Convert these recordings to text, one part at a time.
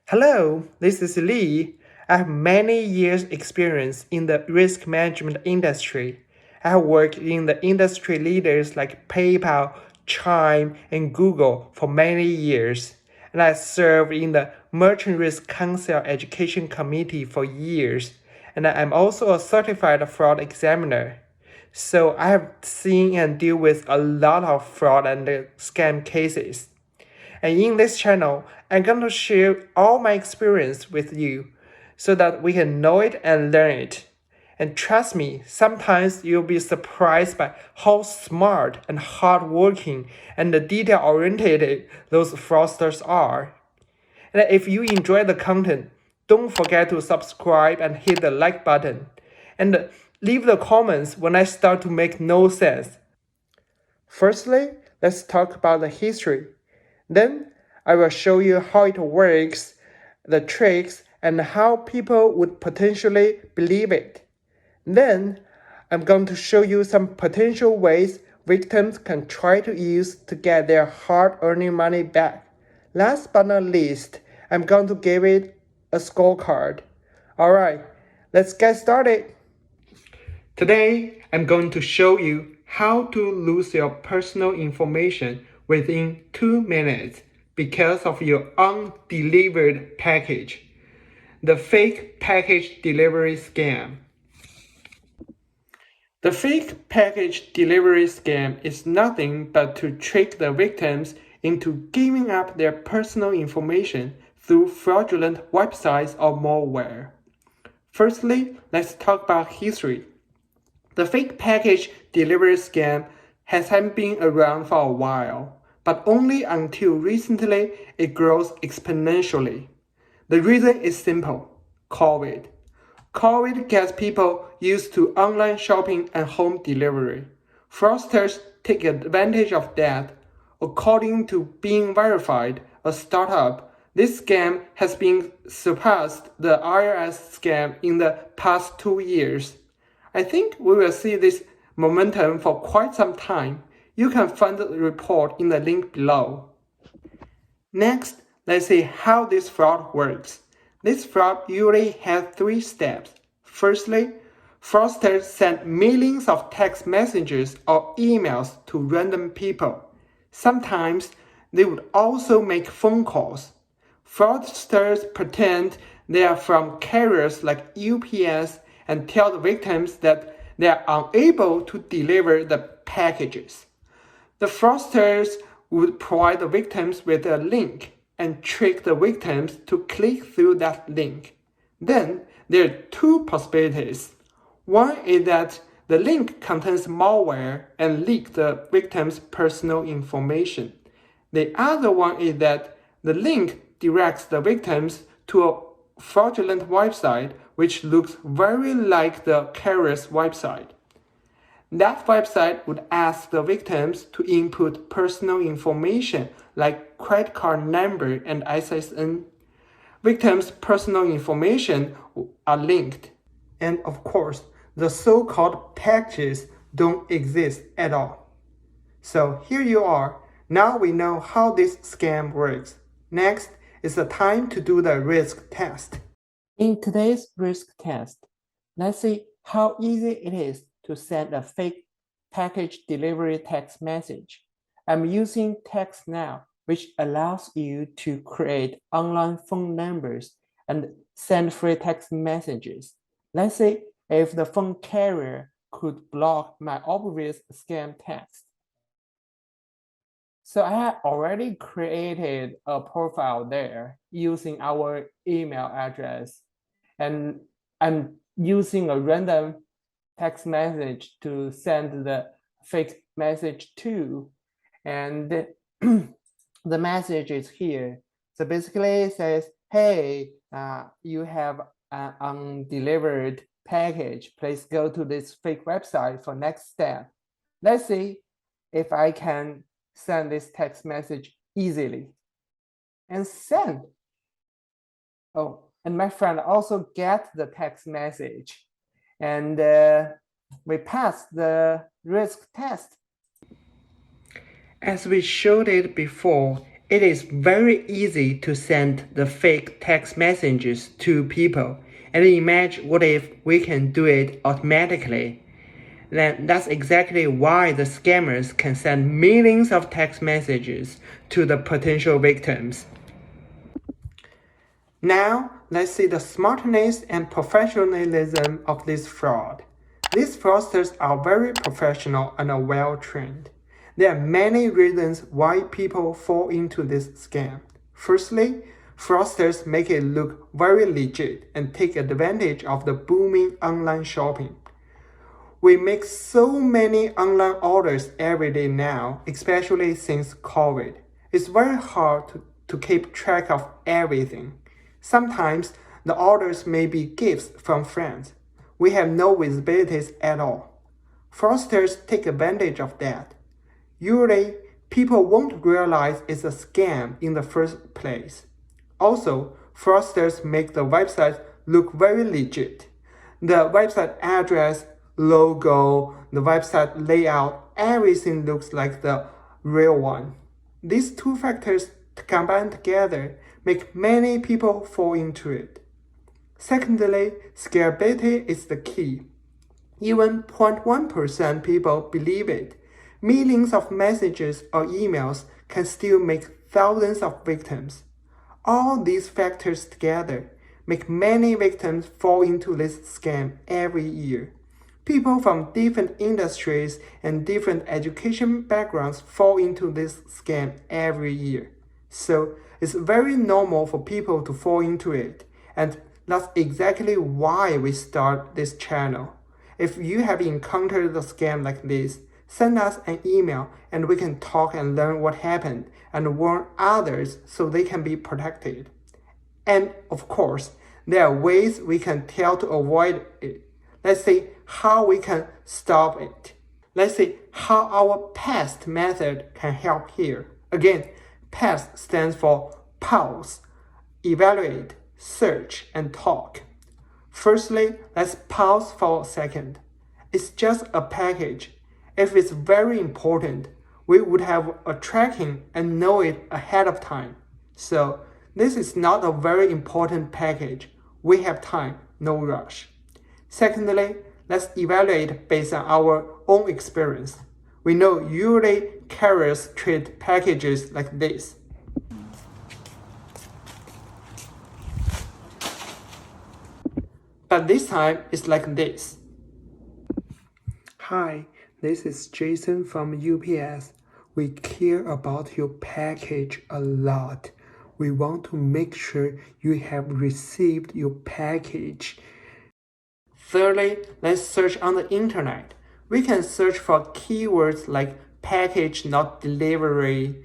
Hello, this is Lee. I have many years experience in the risk management industry. I have worked in the industry leaders like PayPal, Chime, and Google for many years. And I served in the Merchant Risk Council Education Committee for years. And I am also a certified fraud examiner. So I have seen and deal with a lot of fraud and scam cases. And in this channel, I'm going to share all my experience with you so that we can know it and learn it. And trust me, sometimes you'll be surprised by how smart and hardworking and detail-oriented those fraudsters are. And if you enjoy the content, don't forget to subscribe and hit the like button. And leave the comments when I start to make no sense. Firstly, let's talk about the history. Then I will show you how it works, the tricks, and how people would potentially believe it. Then I'm going to show you some potential ways victims can try to use to get their hard-earned money back. Last but not least, I'm going to give it a scorecard. Alright, let's get started. Today, I'm going to show you how to lose your personal information within 2 minutes because of your undelivered package. The fake package delivery scam. The fake package delivery scam is nothing but to trick the victims into giving up their personal information through fraudulent websites or malware. Firstly, let's talk about history. The fake package delivery scam hasn't been around for a while, but only until recently it grows exponentially. The reason is simple: COVID. COVID gets people used to online shopping and home delivery. Fraudsters take advantage of that. According to Being Verified, a startup, this scam has been surpassed the IRS scam in the past 2 years. I think we will see this momentum for quite some time. You can find the report in the link below. Next, let's see how this fraud works. This fraud usually has 3 steps. Firstly, fraudsters send millions of text messages or emails to random people. Sometimes they would also make phone calls. Fraudsters pretend they are from carriers like UPS and tell the victims that they are unable to deliver the packages. The fraudsters would provide the victims with a link and trick the victims to click through that link. Then there are 2 possibilities. One is that the link contains malware and leaks the victim's personal information. The other one is that the link directs the victims to a fraudulent website which looks very like the carrier's website. That website would ask the victims to input personal information like credit card number and SSN. Victims' personal information are linked. And of course, the so-called packages don't exist at all. So here you are. Now we know how this scam works. Next is the time to do the risk test. In today's risk test, let's see how easy it is to send a fake package delivery text message. I'm using Text Now, which allows you to create online phone numbers and send free text messages. Let's see if the phone carrier could block my obvious scam text. So I have already created a profile there using our email address, and I'm using a random text message to send the fake message to, and the message is here. So basically it says, hey, you have an undelivered package. Please go to this fake website for next step. Let's see if I can send this text message easily. And send. Oh, and my friend also get the text message. And we passed the risk test. As we showed it before, It is very easy to send the fake text messages to people, and imagine what if we can do it automatically. Then that's exactly why the scammers can send millions of text messages to the potential victims. Now, let's see the smartness and professionalism of this fraud. These fraudsters are very professional and well-trained. There are many reasons why people fall into this scam. Firstly, fraudsters make it look very legit and take advantage of the booming online shopping. We make so many online orders every day now, especially since COVID. It's very hard to keep track of everything. Sometimes the orders may be gifts from friends. We have no visibility at all. Fraudsters take advantage of that. Usually, people won't realize it's a scam in the first place. Also, fraudsters make the website look very legit. The website address, logo, the website layout, everything looks like the real one. These two factors combined together make many people fall into it. Secondly, scalability is the key. Even 0.1% people believe it. Millions of messages or emails can still make thousands of victims. All these factors together make many victims fall into this scam every year. People from different industries and different education backgrounds fall into this scam every year. So it's very normal for people to fall into it, and that's exactly why we start this channel. If you have encountered a scam like this, send us an email and we can talk and learn what happened and warn others so they can be protected. And of course, there are ways we can tell to avoid it. Let's see how we can stop it. Let's see how our PAST method can help here. Again, PAST stands for pause, evaluate, search, and talk. Firstly, let's pause for a second. It's just a package. If it's very important, we would have a tracking and know it ahead of time. So this is not a very important package. We have time, no rush. Secondly, let's evaluate based on our own experience. We know usually carriers treat packages like this. But this time it's like this. Hi, this is Jason from UPS. We care about your package a lot. We want to make sure you have received your package. Thirdly, let's search on the internet. We can search for keywords like package not delivery.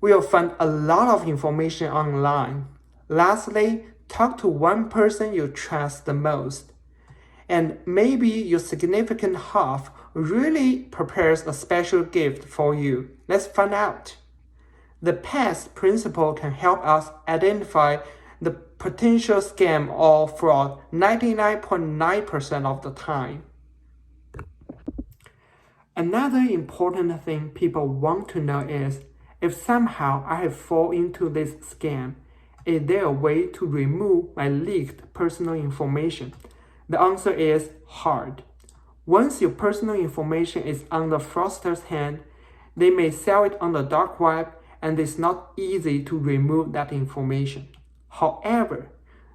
We'll find a lot of information online. Lastly, talk to one person you trust the most. And maybe your significant half really prepares a special gift for you. Let's find out. The PAST principle can help us identify the potential scam or fraud 99.9% of the time. Another important thing people want to know is, if somehow I have fallen into this scam, is there a way to remove my leaked personal information? The answer is hard. Once your personal information is on the fraudster's hand, they may sell it on the dark web, and it's not easy to remove that information. However,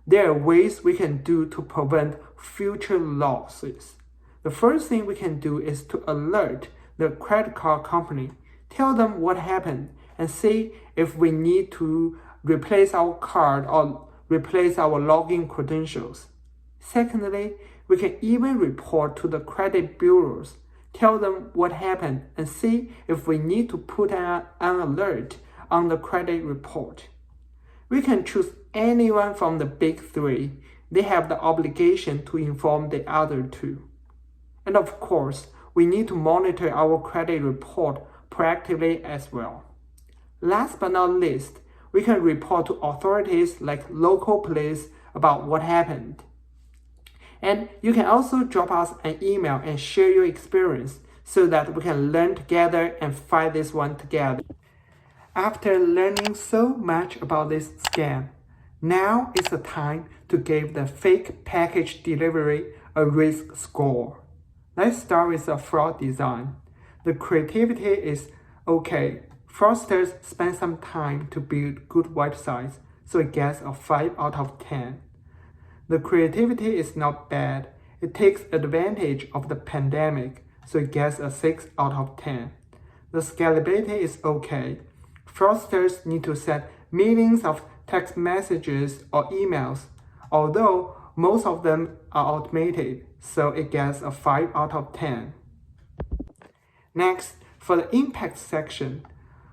there are ways we can do to prevent future losses. The first thing we can do is to alert the credit card company, tell them what happened, and see if we need to replace our card or replace our login credentials. Secondly, we can even report to the credit bureaus, tell them what happened, and see if we need to put an alert on the credit report. We can choose anyone from the big three. They have the obligation to inform the other two. And of course, we need to monitor our credit report proactively as well. Last but not least, we can report to authorities like local police about what happened. And you can also drop us an email and share your experience so that we can learn together and fight this one together. After learning so much about this scam, now is the time to give the fake package delivery a risk score. Let's start with the fraud design. The creativity is okay. Fraudsters spend some time to build good websites, so it gets a 5 out of 10. The creativity is not bad. It takes advantage of the pandemic, so it gets a 6 out of 10. The scalability is okay. Fraudsters need to send millions of text messages or emails, although most of them are automated, so it gets a 5 out of 10. Next, for the impact section,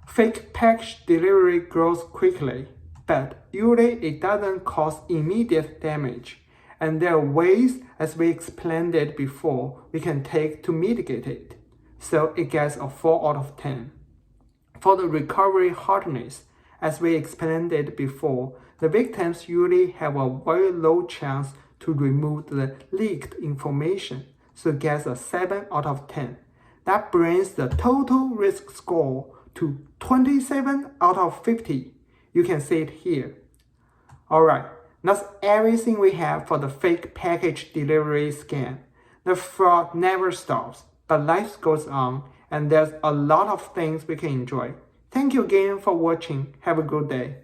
fake package delivery grows quickly, but usually it doesn't cause immediate damage, and there are ways, as we explained it before, we can take to mitigate it, so it gets a 4 out of 10. For the recovery hardness, as we explained it before, the victims usually have a very low chance to remove the leaked information, so it gets a 7 out of 10. That brings the total risk score to 27 out of 50. You can see it here. Alright, that's everything we have for the fake package delivery scam. The fraud never stops, but life goes on, and there's a lot of things we can enjoy. Thank you again for watching. Have a good day.